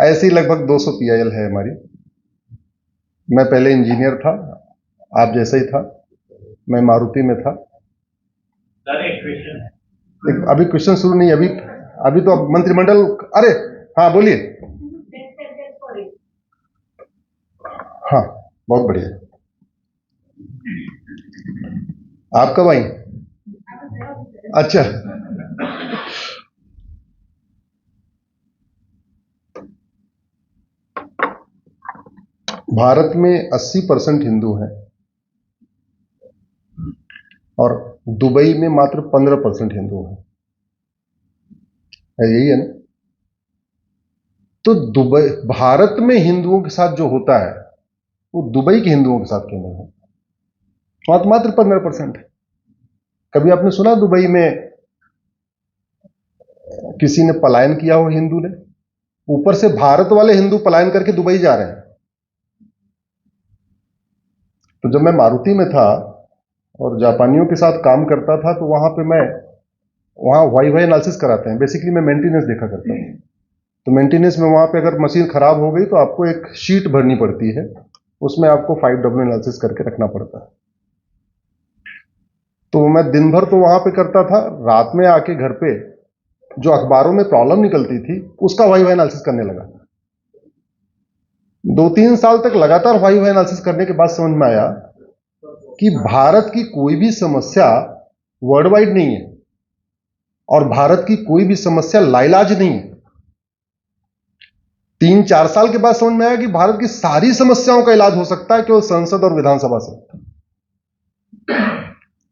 ऐसी लगभग 200 पीआईएल है हमारी। मैं पहले इंजीनियर था, आप जैसा ही था, मैं मारुति में था। सर एक क्वेश्चन है। अभी क्वेश्चन शुरू नहीं, अभी तो अब मंत्रिमंडल। अरे हाँ बोलिए। हाँ बहुत बढ़िया। आप कब आई? अच्छा, भारत में 80% हिंदू हैं और दुबई में मात्र 15% हिंदू हैं, यही है ना? तो दुबई, भारत में हिंदुओं के साथ जो होता है वो दुबई के हिंदुओं के साथ क्यों नहीं है? मात्र 15% है। कभी आपने सुना दुबई में किसी ने पलायन किया हो हिंदू ने? ऊपर से भारत वाले हिंदू पलायन करके दुबई जा रहे हैं। तो जब मैं मारुति में था और जापानियों के साथ काम करता था तो वहां वाई वाई एनालिसिस कराते हैं। बेसिकली मैं मेंटेनेंस देखा करता हूं। तो मेंटेनेंस में वहां पे अगर मशीन खराब हो गई तो आपको एक शीट भरनी पड़ती है, उसमें आपको 5W एनालिसिस करके रखना पड़ता है। तो मैं दिन भर तो वहां पे करता था, रात में आके घर पे जो अखबारों में प्रॉब्लम निकलती थी उसका वाई वाई एनालिसिस करने लगा। 2-3 साल तक लगातार वाई वाई एनालिसिस करने के बाद समझ में आया कि भारत की कोई भी समस्या वर्ल्ड वाइड नहीं है और भारत की कोई भी समस्या लाइलाज नहीं है। 3-4 साल के बाद समझ में आया कि भारत की सारी समस्याओं का इलाज हो सकता है केवल संसद और विधानसभा से।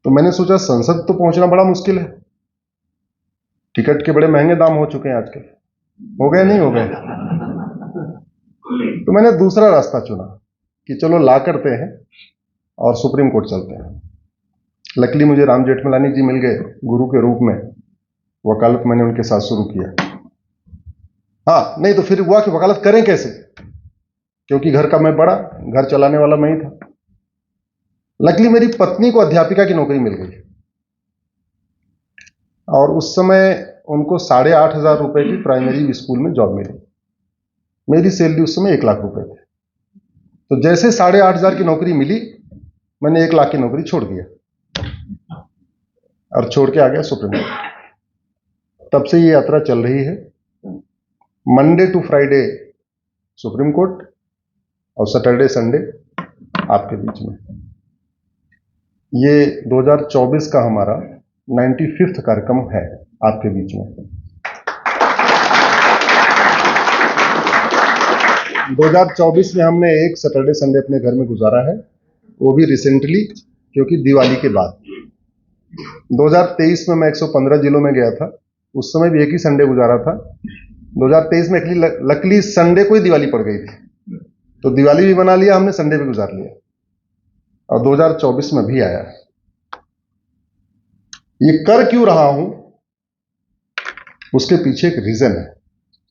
तो मैंने सोचा संसद तो पहुंचना बड़ा मुश्किल है, टिकट के बड़े महंगे दाम हो चुके हैं आजकल, हो गए नहीं हो गए। तो मैंने दूसरा रास्ता चुना कि चलो ला करते हैं और सुप्रीम कोर्ट चलते हैं। लकीली मुझे राम जेठमलानी जी मिल गए गुरु के रूप में, वकालत मैंने उनके साथ शुरू किया। हाँ, नहीं तो फिर हुआ कि वकालत करें कैसे, क्योंकि घर का मैं बड़ा, घर चलाने वाला मैं ही था। लकीली मेरी पत्नी को अध्यापिका की नौकरी मिल गई और उस समय उनको 8,500 रुपए की प्राइमरी स्कूल में जॉब मिली। मेरी सैलरी उस समय 1 लाख रुपए थी। तो जैसे 8,500 की नौकरी मिली, मैंने 1 लाख की नौकरी छोड़ दिया और छोड़ के आ गया सुप्रीम कोर्ट। तब से ये यात्रा चल रही है, Monday to Friday Supreme Court और सैटरडे संडे आपके बीच में। ये 2024 का हमारा 95वां कार्यक्रम है आपके बीच में। 2024 में हमने एक सैटरडे संडे अपने घर में गुजारा है, वो भी रिसेंटली, क्योंकि दिवाली के बाद। 2023 में मैं 115 जिलों में गया था, उस समय भी एक ही संडे गुजारा था। 2023 में लकली संडे को ही दिवाली पड़ गई थी, तो दिवाली भी मना लिया हमने, संडे भी गुजार लिया और 2024 में भी आया। ये कर क्यों रहा हूं, उसके पीछे एक रीजन है,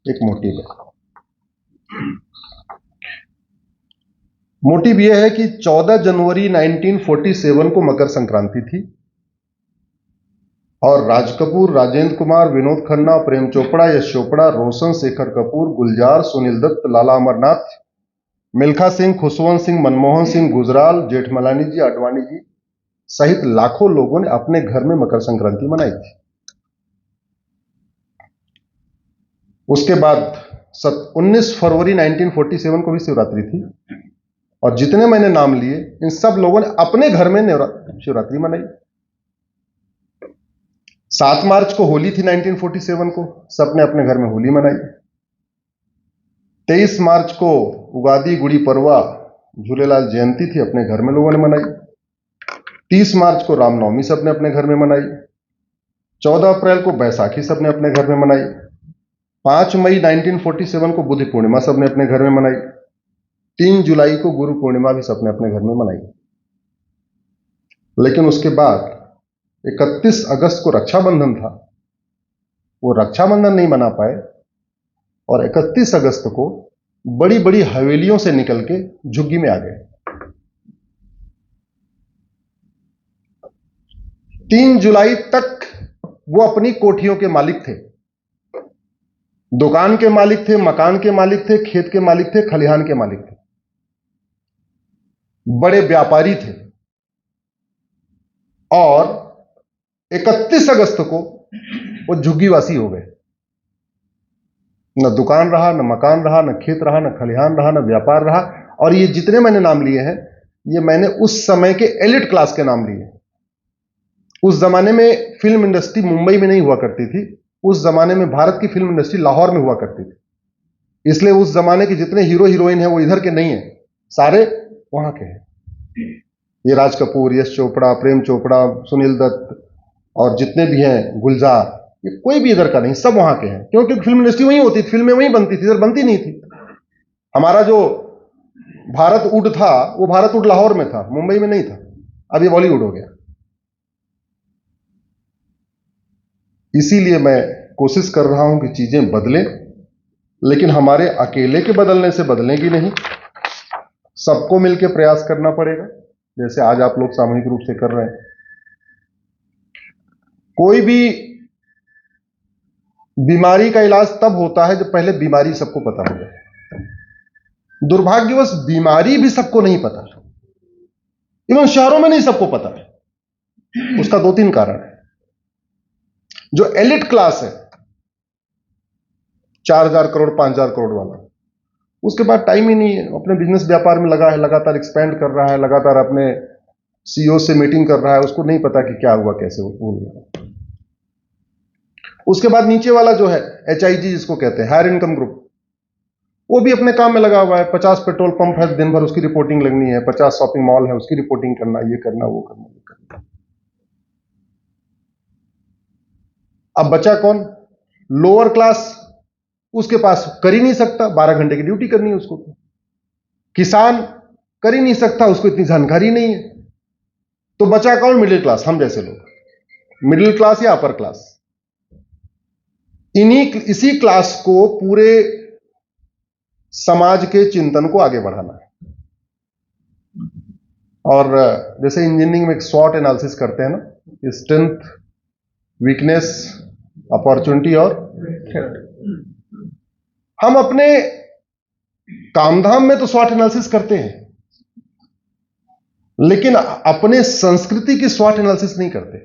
एक मोटिव है। मोटिव यह है कि 14 जनवरी 1947 को मकर संक्रांति थी और राज कपूर, राजेंद्र कुमार, विनोद खन्ना, प्रेम चोपड़ा, यश चोपड़ा, रोशन, शेखर कपूर, गुलजार, सुनील दत्त, लाला अमरनाथ, मिल्खा सिंह, खुशवंत सिंह, मनमोहन सिंह, गुजराल, जेठमलानी जी, आडवाणी जी सहित लाखों लोगों ने अपने घर में मकर संक्रांति मनाई थी। उसके बाद 19 फरवरी 1947 को भी शिवरात्रि थी और जितने मैंने नाम लिए इन सब लोगों ने अपने घर में शिवरात्रि मनाई। 7 मार्च को होली थी 1947 को, सबने अपने घर में होली मनाई। 23 मार्च को उगादी, गुड़ी पड़वा, झूलेलाल जयंती थी, अपने घर में लोगों ने मनाई। 30 मार्च को रामनवमी सबने अपने घर में मनाई। 14 अप्रैल को बैसाखी सबने अपने घर में मनाई। 5 मई 1947 को बुद्ध पूर्णिमा सबने अपने घर में मनाई। 3 जुलाई को गुरु पूर्णिमा भी सबने अपने घर में मनाई। लेकिन उसके बाद 31 अगस्त को रक्षाबंधन था, वो रक्षाबंधन नहीं मना पाए और 31 अगस्त को बड़ी बड़ी हवेलियों से निकल के झुग्गी में आ गए। 3 जुलाई तक वो अपनी कोठियों के मालिक थे, दुकान के मालिक थे, मकान के मालिक थे, खेत के मालिक थे, खलिहान के मालिक थे, बड़े व्यापारी थे। और 31 अगस्त को वो झुग्गीवासी हो गए। न दुकान रहा, न मकान रहा, न खेत रहा, न खलिहान रहा, न व्यापार रहा। और ये जितने मैंने नाम लिए हैं, ये मैंने उस समय के एलिट क्लास के नाम लिए। उस जमाने में फिल्म इंडस्ट्री मुंबई में नहीं हुआ करती थी। उस जमाने में भारत की फिल्म इंडस्ट्री लाहौर में हुआ करती थी। इसलिए उस जमाने के जितने हीरो हीरोइन हैं वो इधर के नहीं हैं, सारे वहां के हैं। ये राज कपूर, यश चोपड़ा, प्रेम चोपड़ा, सुनील दत्त और जितने भी हैं, गुलजार, ये कोई भी इधर का नहीं, सब वहां के हैं। क्योंकि फिल्म इंडस्ट्री वहीं होती थी, फिल्में वहीं बनती थी, इधर बनती नहीं थी। हमारा जो भारत वुड था वो भारत वुड लाहौर में था, मुंबई में नहीं था। अब ये बॉलीवुड हो गया। इसीलिए मैं कोशिश कर रहा हूं कि चीजें बदलें, लेकिन हमारे अकेले के बदलने से बदलेंगी नहीं, सबको मिलकर प्रयास करना पड़ेगा, जैसे आज आप लोग सामूहिक रूप से कर रहे हैं। कोई भी बीमारी का इलाज तब होता है जब पहले बीमारी सबको पता हो जाए। दुर्भाग्यवश बीमारी भी सबको नहीं पता, इवन शहरों में नहीं सबको पता है। उसका 2-3 कारण है। जो एलिट क्लास है, 4,000 करोड़ 5,000 करोड़ वाला, उसके बाद टाइम ही नहीं है, अपने बिजनेस व्यापार में लगा है, लगातार एक्सपेंड कर रहा है, लगातार अपने सीईओ से मीटिंग कर रहा है, उसको नहीं पता कि क्या हुआ, कैसे हुआ। उसके बाद नीचे वाला जो है HIG जिसको कहते हैं, हायर इनकम ग्रुप, वो भी अपने काम में लगा हुआ है। 50 पेट्रोल पंप है, दिन भर उसकी रिपोर्टिंग लगनी है, 50 शॉपिंग मॉल है, उसकी रिपोर्टिंग करना, ये करना, वो करना, ये करना। अब बचा कौन? लोअर क्लास, उसके पास कर ही नहीं सकता, 12 घंटे की ड्यूटी करनी है उसको। किसान कर ही नहीं सकता, उसको इतनी जानकारी नहीं है। तो बचा कौन? मिडिल क्लास, हम जैसे लोग, मिडिल क्लास या अपर क्लास। इसी क्लास को पूरे समाज के चिंतन को आगे बढ़ाना है। और जैसे इंजीनियरिंग में एक स्वॉट एनालिसिस करते हैं ना, स्ट्रेंथ, वीकनेस, अपॉर्चुनिटी और थ्रेट। हम अपने कामधाम में तो स्वॉट एनालिसिस करते हैं, लेकिन अपने संस्कृति की स्वॉट एनालिसिस नहीं करते।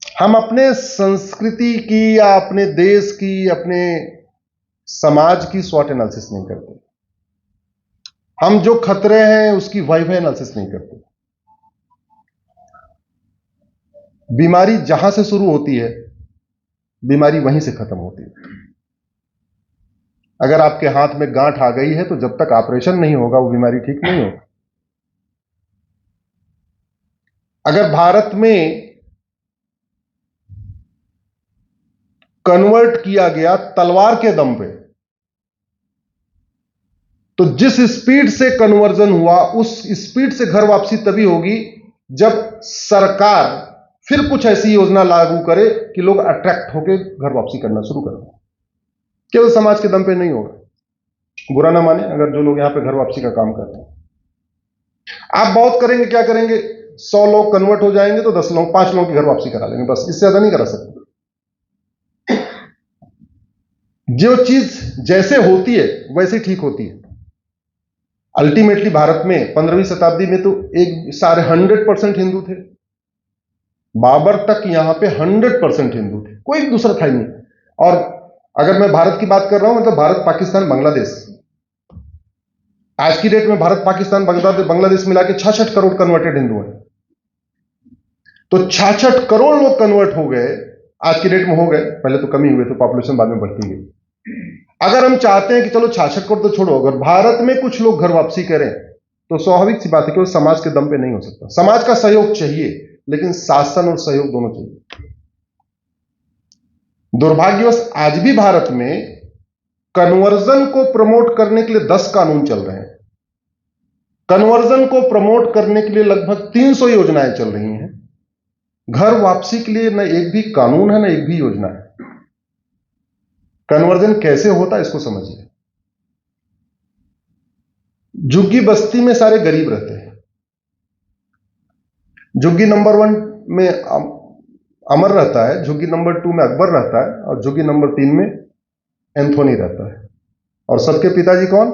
हम अपने संस्कृति की या अपने देश की, अपने समाज की स्वॉट एनालिसिस नहीं करते। हम जो खतरे हैं उसकी वाइवा एनालिसिस नहीं करते। बीमारी जहां से शुरू होती है, बीमारी वहीं से खत्म होती है। अगर आपके हाथ में गांठ आ गई है तो जब तक ऑपरेशन नहीं होगा वो बीमारी ठीक नहीं होगी। अगर भारत में कन्वर्ट किया गया तलवार के दम पे, तो जिस स्पीड से कन्वर्जन हुआ उस स्पीड से घर वापसी तभी होगी जब सरकार फिर कुछ ऐसी योजना लागू करे कि लोग अट्रैक्ट होकर घर वापसी करना शुरू कर दें। केवल समाज के दम पे नहीं होगा। बुरा ना माने अगर जो लोग यहां पे घर वापसी का काम कर रहे हैं। आप बहुत करेंगे, क्या करेंगे? 100 लोग कन्वर्ट हो जाएंगे तो 10 लोग, 5 लोगों की घर वापसी करा लेंगे, बस, इससे ज्यादा नहीं करा सकते। जो चीज जैसे होती है वैसे ठीक होती है। अल्टीमेटली भारत में 15वीं शताब्दी में तो एक सारे 100% हिंदू थे। बाबर तक यहां पे 100% हिंदू थे, कोई दूसरा था ही नहीं। और अगर मैं भारत की बात कर रहा हूं, मतलब भारत, पाकिस्तान, बांग्लादेश, आज की डेट में भारत, पाकिस्तान, बांग्लादेश मिला के 66 करोड़ कन्वर्टेड हिंदू हैं। तो 66 करोड़ लोग कन्वर्ट हो गए, आज की डेट में हो गए। पहले तो कमी हुए थे, पॉपुलेशन बाद में बढ़ती गई। अगर हम चाहते हैं कि चलो 66 करोड़ तो छोड़ो, अगर भारत में कुछ लोग घर वापसी करें तो स्वाभाविक सी बात है कि वो समाज के दम पे नहीं हो सकता। समाज का सहयोग चाहिए, लेकिन शासन और सहयोग दोनों चाहिए। दुर्भाग्यवश आज भी भारत में कन्वर्जन को प्रमोट करने के लिए 10 कानून चल रहे हैं। कन्वर्जन को प्रमोट करने के लिए लगभग 300 योजनाएं चल रही हैं। घर वापसी के लिए न एक भी कानून है, न एक भी योजना है। कन्वर्जन कैसे होता है इसको समझिए। झुग्गी बस्ती में सारे गरीब रहते हैं। झुग्गी नंबर 1 में अमर रहता है, झुग्गी नंबर 2 में अकबर रहता है, और झुग्गी नंबर 3 में एंथोनी रहता है। और सबके पिताजी कौन?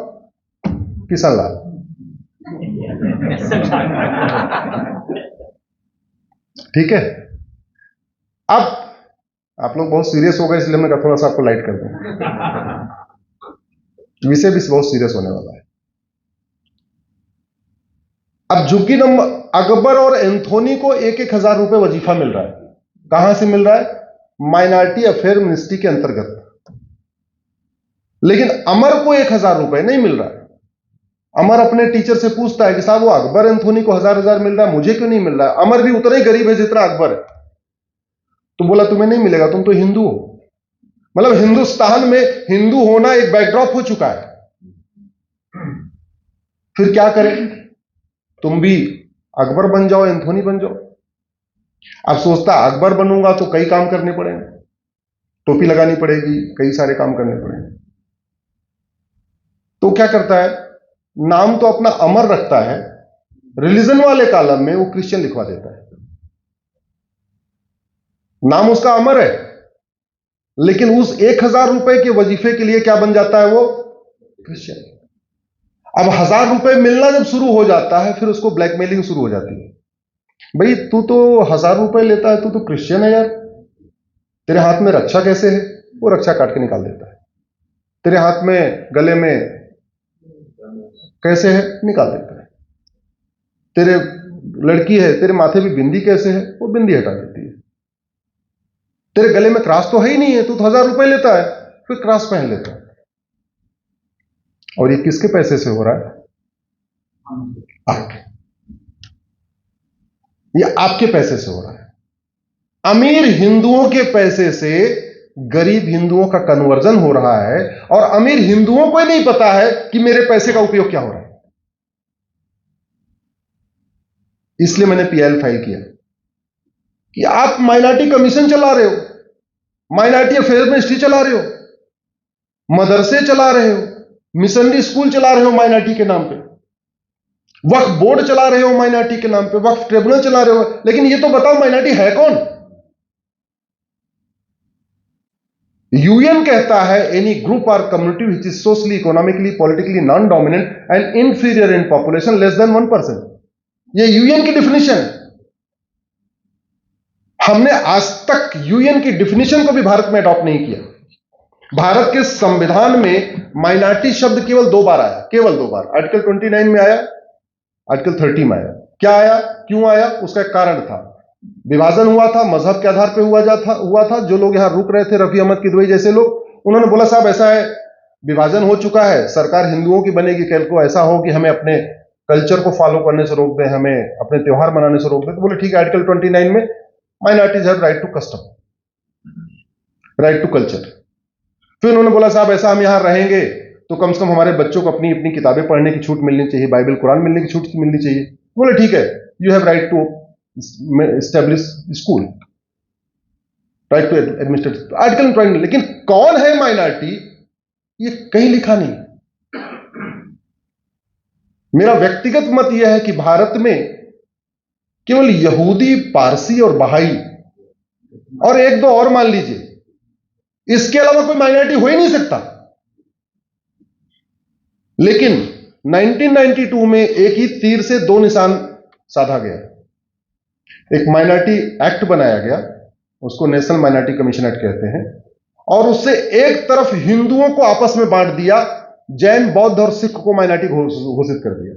किशन लाल। ठीक है। अब आप लोग बहुत सीरियस हो गए, इसलिए मैं थोड़ा सा आपको लाइट कर दूं। विषय भी बहुत सीरियस होने वाला है। अब झुग्गी नंबर अकबर और एंथोनी को 1,000 रुपए वजीफा मिल रहा है। कहां से मिल रहा है? माइनॉरिटी अफेयर मिनिस्ट्री के अंतर्गत। लेकिन अमर को 1,000 रुपए नहीं मिल रहा है। अमर अपने टीचर से पूछता है कि साहब वो अकबर एंथोनी को 1,000 मिल रहा है, मुझे क्यों नहीं मिल रहा है? अमर भी उतना ही गरीब है जितना अकबर है। तो बोला तुम्हें नहीं मिलेगा, तुम तो हिंदू हो। मतलब हिंदुस्तान में हिंदू होना एक बैकड्रॉप हो चुका है। फिर क्या करें? तुम भी अकबर बन जाओ, एंथोनी बन जाओ। अब सोचता अकबर बनूंगा तो कई काम करने पड़ेंगे, टोपी लगानी पड़ेगी, कई सारे काम करने पड़ेंगे। तो क्या करता है, नाम तो अपना अमर रखता है, रिलीजन वाले कॉलम में वो क्रिश्चियन लिखवा देता है। नाम उसका अमर है, लेकिन उस 1,000 रुपए के वजीफे के लिए क्या बन जाता है? वो क्रिश्चियन। अब 1,000 रुपए मिलना जब शुरू हो जाता है, फिर उसको ब्लैकमेलिंग शुरू हो जाती है। भाई तू तो 1,000 रुपए लेता है, तू तो क्रिश्चियन है यार, तेरे हाथ में रक्षा कैसे है? वो रक्षा काट के निकाल देता है। तेरे हाथ में गले में कैसे है? निकाल देता है। तेरे लड़की है, तेरे माथे पे बिंदी कैसे है? वो बिंदी हटा देती है। तेरे गले में क्रॉस तो है ही नहीं है, तू तो 1,000 रुपए लेता है, फिर क्रॉस पहन लेता है। और ये किसके पैसे से हो रहा है? आपके। ये आपके पैसे से हो रहा है। अमीर हिंदुओं के पैसे से गरीब हिंदुओं का कन्वर्जन हो रहा है, और अमीर हिंदुओं को ही नहीं पता है कि मेरे पैसे का उपयोग क्या हो रहा है। इसलिए मैंने पीएल फाइल किया कि आप माइनॉरिटी कमीशन चला रहे हो, माइनॉरिटी अफेयर मिनिस्ट्री चला रहे हो, मदरसे चला रहे हो, मिशनरी स्कूल चला रहे हो माइनॉरिटी के नाम पे, वक्फ बोर्ड चला रहे हो माइनॉरिटी के नाम पे, वक्फ ट्रिब्यूनल चला रहे हो। लेकिन ये तो बताओ माइनॉरिटी है कौन? यूएन कहता है एनी ग्रुप और community which is socially, economically, politically non dominant and inferior in population less than 1%। ये यूएन की डिफिनेशन है। हमने आज तक यूएन की डिफिनेशन को भी भारत में अडॉप्ट नहीं किया। भारत के संविधान में माइनॉरिटी शब्द केवल 2 बार आया, केवल 2 बार। आर्टिकल 29 में आया, आर्टिकल 30 में आया। क्या आया, क्यों आया? उसका एक कारण था, विभाजन हुआ था, मजहब के आधार पर हुआ था। जो लोग यहां रुक रहे थे, रफी अहमद किदवई जैसे लोग, उन्होंने बोला साहब ऐसा है, विभाजन हो चुका है, सरकार हिंदुओं की बनेगी, कल को ऐसा हो कि हमें अपने कल्चर को फॉलो करने से रोक दें, हमें अपने त्योहार मनाने से रोक दें। तो बोले ठीक है, आर्टिकल 29 में minorities have right to custom, right to culture. फिर उन्होंने बोला साहब ऐसा हम यहां रहेंगे तो कम से कम हमारे बच्चों को अपनी अपनी किताबें पढ़ने की छूट मिलनी चाहिए, बाइबल कुरान मिलने की छूट मिलनी चाहिए। बोले ठीक है, you have right to establish school, right to administrate, article 20। लेकिन कौन है माइनॉरिटी, ये कहीं लिखा नहीं। मेरा व्यक्तिगत मत यह है कि भारत में केवल यहूदी, पारसी और बहाई और 1-2 और मान लीजिए, इसके अलावा कोई माइनॉरिटी हो ही नहीं सकता। लेकिन 1992 में एक ही तीर से 2 निशान साधा गया। एक माइनॉरिटी एक्ट बनाया गया, उसको नेशनल माइनॉरिटी कमीशन एक्ट कहते हैं, और उससे एक तरफ हिंदुओं को आपस में बांट दिया, जैन, बौद्ध और सिख को माइनॉरिटी घोषित कर दिया।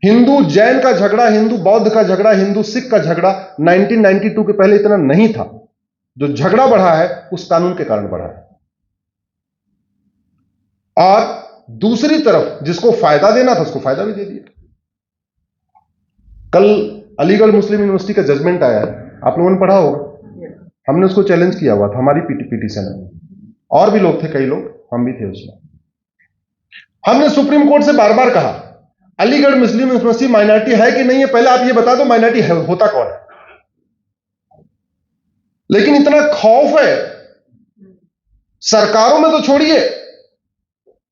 हिंदू जैन का झगड़ा, हिंदू बौद्ध का झगड़ा, हिंदू सिख का झगड़ा 1992 के पहले इतना नहीं था। जो झगड़ा बढ़ा है उस कानून के कारण बढ़ा है। और दूसरी तरफ जिसको फायदा देना था उसको फायदा भी दे दिया। कल अलीगढ़ मुस्लिम यूनिवर्सिटी का जजमेंट आया है, आप लोगों ने पढ़ा होगा। हमने उसको चैलेंज किया हुआ था, हमारी पिटीशन है, और भी लोग थे, कई लोग, हम भी थे उसमें। हमने सुप्रीम कोर्ट से बार बार कहा अलीगढ़ मुस्लिम यूनिवर्सिटी माइनॉरिटी है कि नहीं है, पहले आप ये बता दो माइनॉरिटी होता कौन है। लेकिन इतना खौफ है, सरकारों में तो छोड़िए,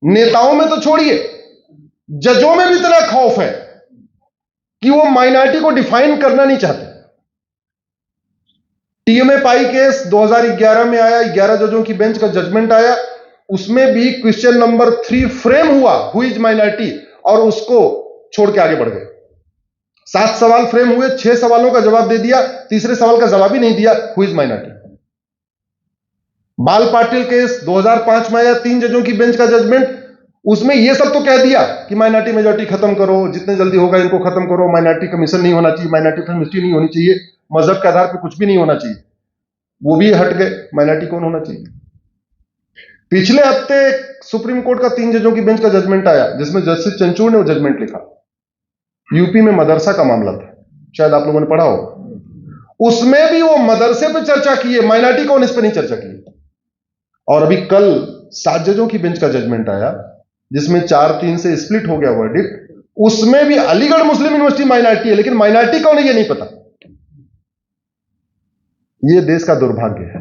नेताओं में तो छोड़िए, जजों में भी इतना खौफ है कि वो माइनॉरिटी को डिफाइन करना नहीं चाहते। टीएमए पाई केस 2011 में आया, 11 जजों की बेंच का जजमेंट आया, उसमें भी क्वेश्चन नंबर 3 फ्रेम हुआ, हु इज माइनॉरिटी, और उसको छोड़ के आगे बढ़ गए। 7 सवाल फ्रेम हुए, 6 सवालों का जवाब दे दिया, तीसरे सवाल का जवाब ही नहीं दिया, हु इज माइनॉरिटी। बाल पाटिल केस 2005 में आया, 3 जजों की बेंच का जजमेंट, उसमें यह सब तो कह दिया कि माइनॉरिटी मेजॉरिटी खत्म करो, जितने जल्दी होगा इनको खत्म करो, माइनॉरिटी कमीशन नहीं होना चाहिए, माइनॉरिटी कमिटी नहीं होनी चाहिए, मजहब के आधार पर कुछ भी नहीं होना चाहिए, वो भी हट गए, माइनॉरिटी कौन होना चाहिए। पिछले हफ्ते सुप्रीम कोर्ट का 3 जजों की बेंच का जजमेंट आया, जिसमें जस्टिस चंचूड़ ने वो जजमेंट लिखा। यूपी में मदरसा का मामला था, शायद आप लोगों ने पढ़ा हो, उसमें भी वो मदरसे पे चर्चा की है, माइनॉरिटी कौन इस पर नहीं चर्चा की। और अभी कल 7 जजों की बेंच का जजमेंट आया, जिसमें 4-3 से स्प्लिट हो गया वर्डिक्ट, उसमें भी अलीगढ़ मुस्लिम यूनिवर्सिटी माइनॉरिटी है, लेकिन माइनॉरिटी कौन है ये नहीं पता। ये देश का दुर्भाग्य है।